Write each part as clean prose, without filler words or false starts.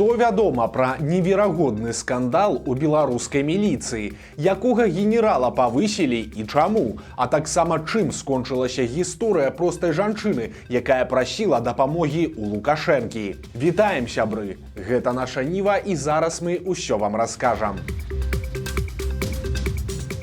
Што вядома пра неверагодны скандал у беларускай міліцыі, якога генерала павысілі і чаму, а таксама чым скончылася гісторыя простай жанчыны, якая прасіла дапамогі ў Лукашэнкі. Вітаем, сябры! Гэта наша Ніва і зараз мы ўсё вам раскажам.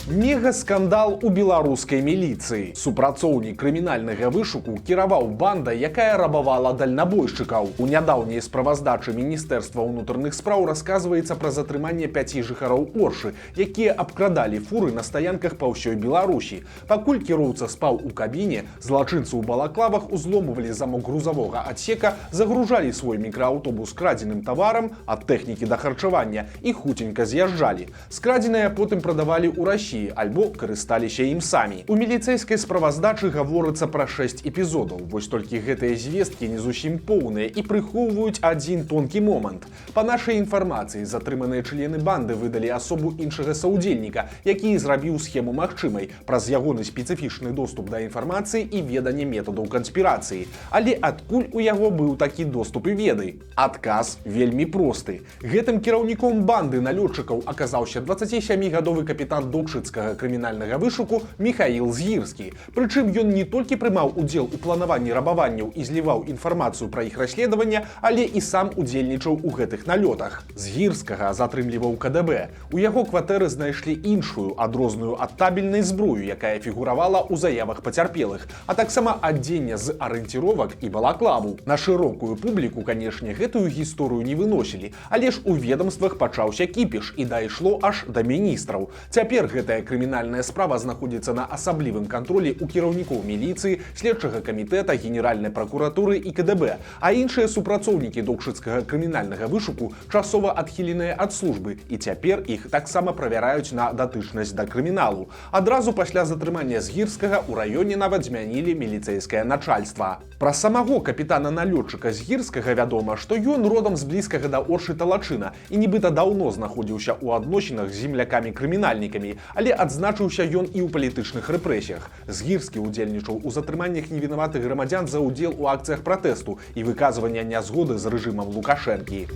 Мега-скандал у беларускай міліцыі. Супрацоўнік крымінальнага вышуку кіраваў бандай, якая рабавала дальнабойшчыкаў. У нядаўняй справаздачы Міністэрства ўнутраных спраў расказваецца пра затрыманне 5 жыхароў Оршы, якія абкрадалі фуры на стаянках па ўсёй Беларусі. Пакуль кіроўца спаў у кабіне, злачынцы ў балаклавах узломвалі замок грузавога адсека, загружалі свой мікрааўтобус крадзеным таварам ад тэхнікі да харчавання і хуценька з'язджалі. Скрадзенае потым прадавалі ў Расіі альбо карысталіся ім самі. У міліцэйскай справаздачы гаворыцца пра 6 эпізодаў. Вось толькі гэтыя звесткі не зусім поўныя і прыхоўваюць адзін тонкі момант. Па нашай інфармацыі, затрыманыя члены банды выдалі асобу іншага саўдзельніка, які зрабіў схему магчымай праз ягоны спецыфічны доступ да інфармацыі і веданне метадаў канспірацыі. Але адкуль у яго быў такі доступ і веды? Адказ вельмі просты. Гэтым кіраўніком банды налётчыкаў аказаўся 27-гадовы капітан Докшыцкага крымінальнага вышуку Михаил Згірскі. Прычым ён не толькі прымаў удзел у планаванні рабаванняў і зліваў інфармацыю пра іх расследавання, але і сам удзельнічаў у гэтых налётах. Згірскага затрымліваў КДБ. У яго кватэры знайшлі іншую, адрозную ад табельнай зброю, якая фігуравала ў заявах пацярпелых, а таксама адзенне з арыенціровак і балаклаву. На шырокую публіку, канешне, гэтую гісторыю не выносілі, але ж у ведамствах пачаўся кіпіш і дайшло аж да міністраў. Цяпер гэтая крымінальная справа знаходзіцца на асаблівым кантролі ў кіраўнікоў міліцыі, следчага камітэта, генеральнай пракуратуры і КДБ, а іншыя супрацоўнікі Докшыцкага крымінальнага вышуку часова адхіленыя ад службы, і цяпер іх таксама правяраюць на датычнасць да крыміналу. Адразу пасля затрымання Згірскага ў раёне нават змянілі міліцэйскае начальства. Пра самого капітана-налётчыка Згірскага вядома, што ён родам з блізкага да Оршы Талачына і нібыта даўно знаходзіўся ў адносінах з землякамі-крымінальнікамі, але адзначыўся ён і ў палітычных рэпрэсіях. Згірскі удзельнічаў у затрыманнях невінаватых грамадзян за ўдзел у акцыях пратэсту і выказвання нязгоды з рэжымам Лукашэнкі.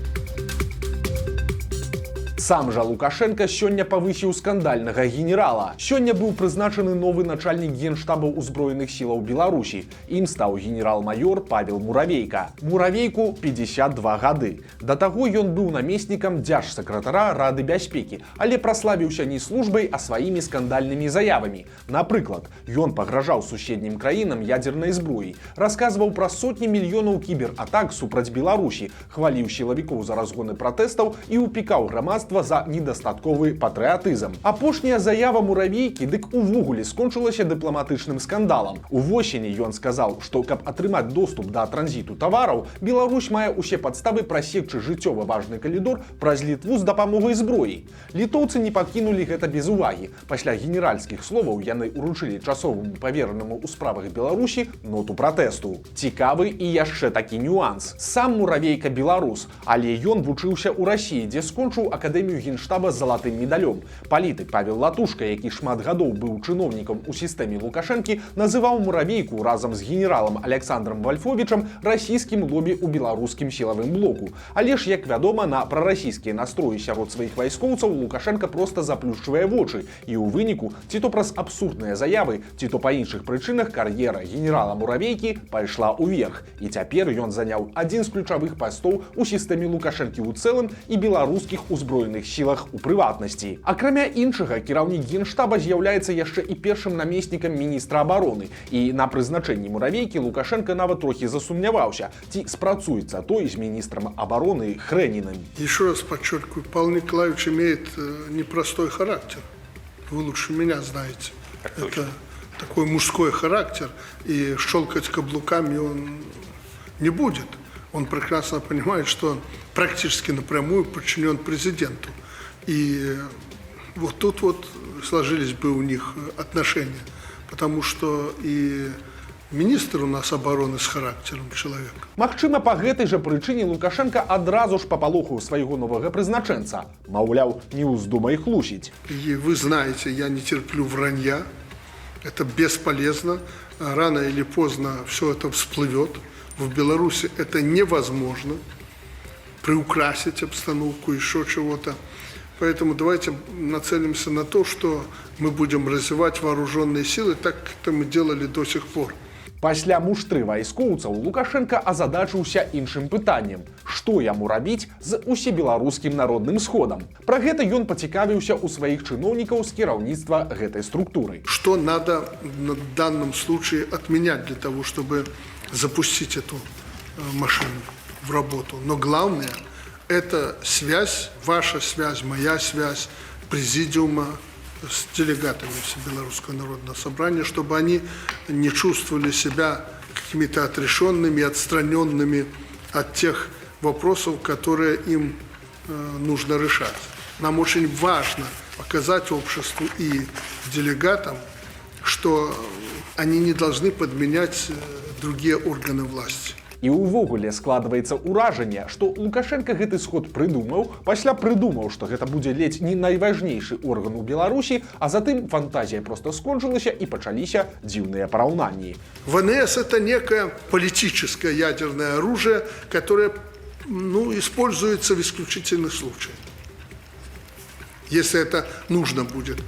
Сам жа Лукашенко сёння павысіў скандальнага генерала. Сёння быў прызначаны новы начальнік генштабаў узброеных сілаў Беларусі. Ім стаў генерал-маёр Павел Муравейка. Муравейку 52 гады. Да таго ён быў намеснікам дзяржсакратара Рады бяспекі, але праславіўся не службай, а сваімі скандальнымі заявамі. Напрыклад, ён пагражаў суседнім краінам ядзернай зброяй, расказваў пра сотні мільёнаў кібератак супраць Беларусі, хваліў сілавікоў за разгоны пратэстаў і ўпікаў грамадства за недастатковы патрыятызм. Апошняя заява Муравейкі дык увогуле скончылася дыпламатычным скандалам. Увосені ён сказаў, што каб атрымаць доступ да транзіту тавараў, Беларусь мае ўсе падставы прасекчы жыццёва важны калідор праз Літву з дапамогай зброі. Літоўцы не пакінулі гэта без увагі. Пасля генеральскіх словаў яны ўручылі часоваму паверанаму ў справах Беларусі ноту пратэсту. Цікавы і яшчэ такі нюанс. Сам Муравейка беларус, але ён вучыўся ў Расіі, дзе скончыў акадэмію генштаба з залатым медалём. Палітык Павел Латушка, які шмат гадоў быў чыноўнікам у сістэме Лукашэнкі, называў Муравейку разам з генералам Александром Вольфовічам расійскім лобі ў беларускім сілавым блоку. Але ж, як вядома, на прарасійскія настроі сярод сваіх вайскоўцаў Лукашенка проста заплюшчвае вочы, і ў выніку ці то праз абсурдныя заявы, ці то па іншых прычынах кар'ера генерала Муравейкі пайшла ўверх. І цяпер ён заняў адзін з ключавых пастоў у сістэме Лукашэнкі ў цэлым і беларускіх узброеных сілах у прыватнасці. Акрамя іншага, кіраўнік генштаба з'яўляецца яшчэ і першым намеснікам міністра абароны. І на прызначэнні Муравейкі Лукашенко нават трохі засумняваўся, ці спрацуецца той з міністрам обороны Хрэниным. Еще раз подчеркиваю, Павел Николаевич имеет непростой характер. Вы лучше меня знаете. Это такой мужской характер, и щелкать каблуками он не будет. Он прекрасно понимает, что он практически напрямую подчинен президенту. И вот тут вот сложились бы у них отношения. Потому что и министр у нас обороны с характером человек. Магчыма, па гэтай жа прычыне Лукашенко адразу ж папалохаў свайго новага прызначэнца. Маўляў, не ўздумай хлусіць. И вы знаете, я не терплю вранья. Это бесполезно. Рано или поздно все это всплывет. В Беларуси это невозможно. приукрасить обстановку, еще чего-то. Поэтому давайте нацелимся на то, что мы будем развивать вооруженные силы, так как это мы делали до сих пор. Пасля муштры вайскоўцаў Лукашенко азадачыўся іншым пытаннем: што яму рабіць з усебеларускім народным сходам. Пра гэта ён пацікавіўся ў сваіх чыноўнікаў з кіраўніцтва гэтай структуры. Что надо в данном случае отменять для того, чтобы запустить эту машину в работу? Но главное – это связь, ваша связь, моя связь, президиума с делегатами Всебелорусского народного собрания, чтобы они не чувствовали себя какими-то отрешенными, отстраненными от тех вопросов, которые им нужно решать. Нам очень важно показать обществу и делегатам, что они не должны подменять другие органы власти. І ўвогуле складваецца ўражанне, што Лукашенко гэты сход прыдумаў, пасля прыдумаў, што гэта будзе ледзь не найважнейшы орган у Беларусі, а затым фантазія проста скончылася і пачаліся дзіўныя параўнанні. ВНС – это некое политическое ядерное оружие, которое используется в исключительных случаях, если это нужно будет.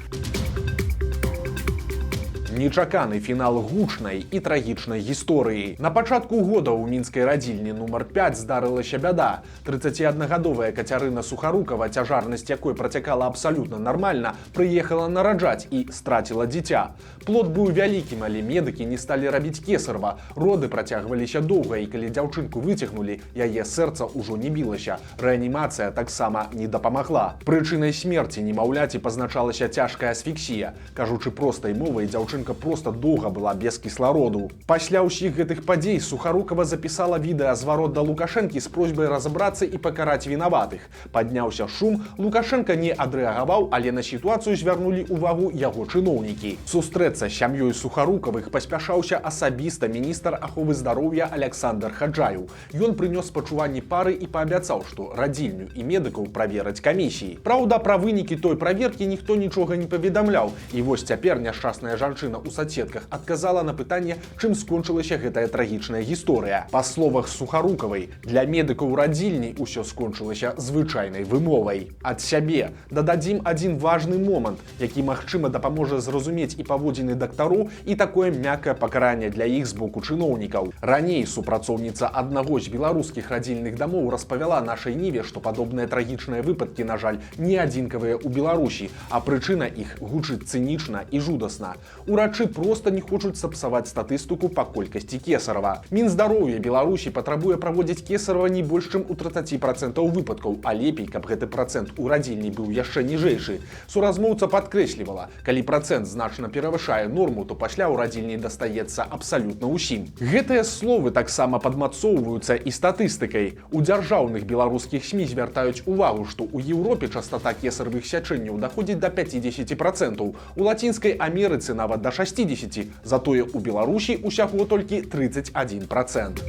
Нечаканы фінал гучнай і трагічнай гісторыі. На пачатку года ў мінскай радзільні нумар 5 здарылася бяда. 31гадовая Кацярына Сухарукава, цяжарнасць якой працякала абсалютна нармальна, прыехала нараджаць і страціла дзіця. Плод быў вялікім, але медыкі не сталі рабіць кесарева. Роды працягваліся доўга, і калі дзяўчынку выцягнулі, яе сэрца ўжо не білася. Рэанімацыя таксама не дапамагла. Прычынай смерці немаўляці пазначалася цяжкая асфіксія. Кажучы простай мовай, дзяўчынка просто доўга была без кіслароду. Пасля ўсіх гэтых падзей Сухарукава запісала відэазварот да Лукашэнкі з просьбай разабрацца і пакараць вінаватых. Падняўся шум, Лукашенко не адрэагаваў, але на сітуацыю звярнулі ўвагу яго чыноўнікі. Сустрэцца з сям'ёй Сухарукавых паспяшаўся асабіста міністр аховы здароўя Александр Хаджаеў. Ён прынёс спачуванні пары і паабяцаў, што радзільню і медыкаў правераць камісіі. Праўда, пра вынікі той праверкі ніхто нічога не паведамляў, і вось цяпер няшчасная жанчына у соцсетках адказала на пытанне, чым скончылася гэтая трагічная гісторыя. Па словах Сухарукавай, для медыкаў радзільні ўсё скончылася звычайнай вымовай. Ад сябе дададзім адзін важны момант, які, магчыма, дапаможа зразумець і паводзіны дактароў, і такое мяккае пакаранне для іх з боку чыноўнікаў. Раней супрацоўніца аднаго з беларускіх радзільных дамоў распавяла нашай Ніве, што падобныя трагічныя выпадкі, на жаль, не адзінкавыя ў Беларусі, а прычына іх гучыць цынічна і жудасна. Урачы проста не хочуць сапсаваць статыстыку па колькасці кесарева. Мінздароўя Беларусі патрабуе праводзіць кесарева не больш чым у 30% выпадкаў, а лепей, каб гэты працэнт у радзільні быў яшчэ ніжэйшы. Суразмоўца падкрэслівала, калі працэнт значна перавышае норму, то пасля ў радзільні дастаецца абсалютна ўсім. Гэтыя словы таксама падмацоўваюцца і статыстыкай. У дзяржаўных беларускіх СМІ звяртаюць увагу, што ў Еўропе частота кесаревых сячэнняў даходзіць да 50%, у Лацінскай Амерыцы нават да 60%, затое у Беларусі усяго толькі 31%.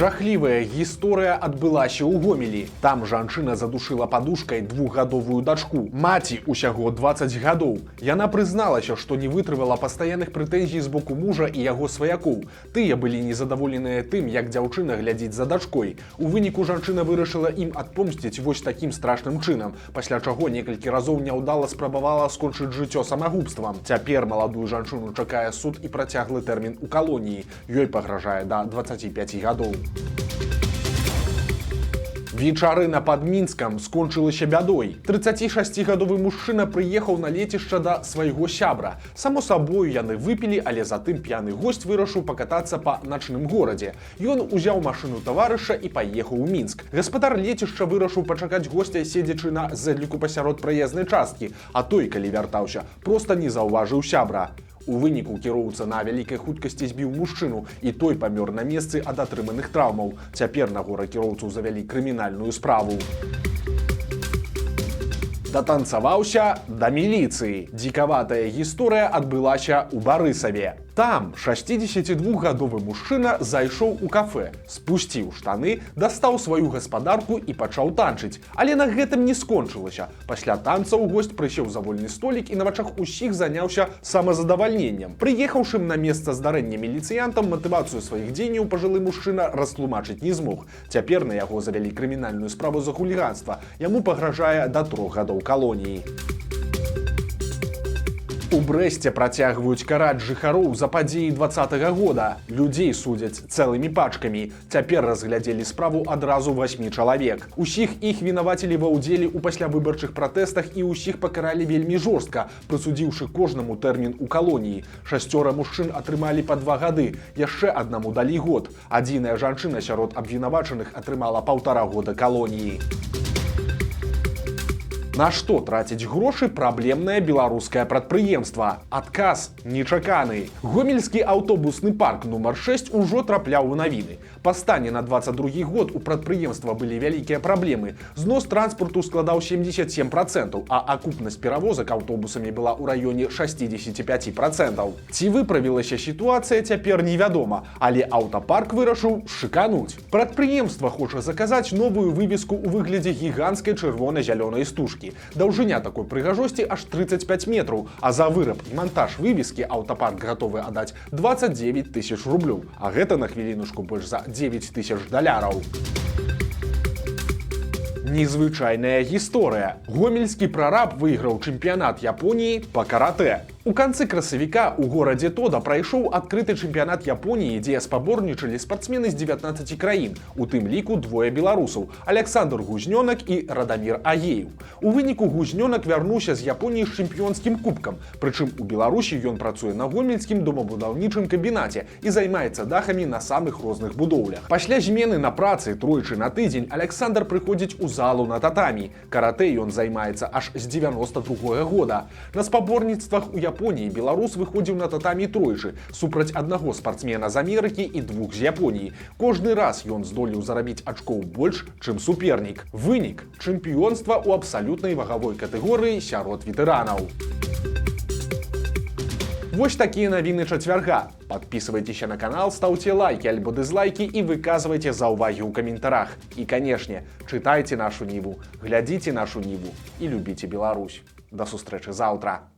Жахлівая гісторыя адбылася ў Гомелі. Там жанчына задушыла падушкай 2гадовую дачку. Маці усяго 20 гадоў. Яна прызналася, што не вытрывала пастаянных прэтэнзій з боку мужа і яго сваякоў. Тыя былі незадаволеныя тым, як дзяўчына глядзіць за дачкой. У выніку жанчына вырашыла ім адпомсціць вось такім страшным чынам, пасля чаго некалькі разоў няўдала спрабавала скончыць жыццё самагубствам. Цяпер маладую жанчыну чакае суд і працяглы тэрмін у калоніі. Ёй пагражае да 25 гадоў. Вечарына пад Мінскам скончылася бядой. 36гадовы мужчына прыехаў на лецішча да свайго сябра. Само сабою яны выпілі, але затым п'яны госць вырашыў пакатацца па начным горадзе. Ён узяў машыну таварыша і паехаў у Мінск. Гаспадар лецішча вырашыў пачакаць госця, седзячы на зэдліку пасярод праезнай часткі, а той, калі вяртаўся, проста не заўважыў сябра. У выніку кіроўца на вялікай хуткасці збіў мужчыну, і той памёр на месцы ад атрыманых траўмаў. Цяпер на гора-кіроўцу завялі крымінальную справу. Датанцаваўся да міліцыі. Дзікаватая гісторыя адбылася ў Барысаве. Там 62-гадовы мужчына зайшоў у кафе, спусціў штаны, дастаў сваю гаспадарку і пачаў танчыць. Але на гэтым не скончылася. Пасля танцаў госць прысеў за вольны столік і на вачах усіх заняўся самазадавальненнем. Прыехаўшым на месца здарэння міліцыянтам матывацыю сваіх дзеянняў пажылы мужчына растлумачыць не змог. Цяпер на яго завялі крымінальную справу за хуліганства. Яму пагражае да 3 гадоў калоніі. У Брэсце працягваюць караць жыхароў за падзеі 2020 года. Людзей судзяць цэлымі пачкамі. Цяпер разглядзелі справу адразу 8 чалавек. Усіх іх вінавацілі ва ўдзеле ў паслявыбарчых пратэстах і ўсіх пакаралі вельмі жорстка, прысудзіўшы кожнаму тэрмін у калоніі. 6 мужчын атрымалі па 2 гады, яшчэ аднаму далі год. Адзіная жанчына сярод абвінавачаных атрымала 1,5 года калоніі. На што траціць грошы праблемнае беларускае прадпрыемства? Адказ нечаканы. Гомельскі аўтобусны парк нумар 6 ужо трапляў у навіны. Па стане на 22 год у прадпрыемства былі вялікія праблемы. Знос транспарту складаў 77%, а акупнасць перавозак аўтобусамі была ў раёне 65%. Ці выправілася сітуацыя, цяпер невядома, але аўтапарк вырашыў шыкануць. Прадпрыемства хоча заказаць новую вывеску ў выглядзе гіганцкай чырвона-зялёнай стужкі. Даўжыня такой прыгажосці аж 35 метраў, а за выраб і монтаж вывескі аўтапарк гатовы аддаць 29 000 рублёў, а гэта на хвілінушку больш за 9 000 даляраў. Незвычайная гісторыя. Гомельскі прараб выйграў чэмпіянат Японіі па каратэ. У канцы красавіка ў горадзе Тода прайшоў адкрыты чэмпіянат Японіі, дзе спаборнічалі спартсмены з 19 краін, у тым ліку 2 беларусаў – Александр Гузнёнак і Радамір Агеев. У выніку Гузнёнак вярнуўся з Японіі з чэмпіёнскім кубкам, прычым у Беларусі ён працуе на гомельскім домабудаўнічым камбінаце і займаецца дахамі на самых розных будоўлях. Пасля змены на працы тройчы на тыдзень Александр прыходзіць у залу на татамі. Каратэ ён займаецца аж з 92 года. На спаборніцтвах у Японіі беларус выходзіў на татамі тройчы, супраць аднаго спартсмена з Амерыкі і 2 з Японіі. Кожны раз ён здолеў зарабіць ачкоў больш, чым супернік. Вынік – чэмпіёнства ў абсалютнай вагавой катэгорыі сярод ветэранаў. Вось такія навіны чацвярга. Подписывайтесь на канал, ставьте лайки альбо дизлайки и выказывайте заўвагі ў каментарах. И, конечно, читайте нашу Ниву, глядите нашу Ниву и любите Беларусь. До сустрэчы заўтра.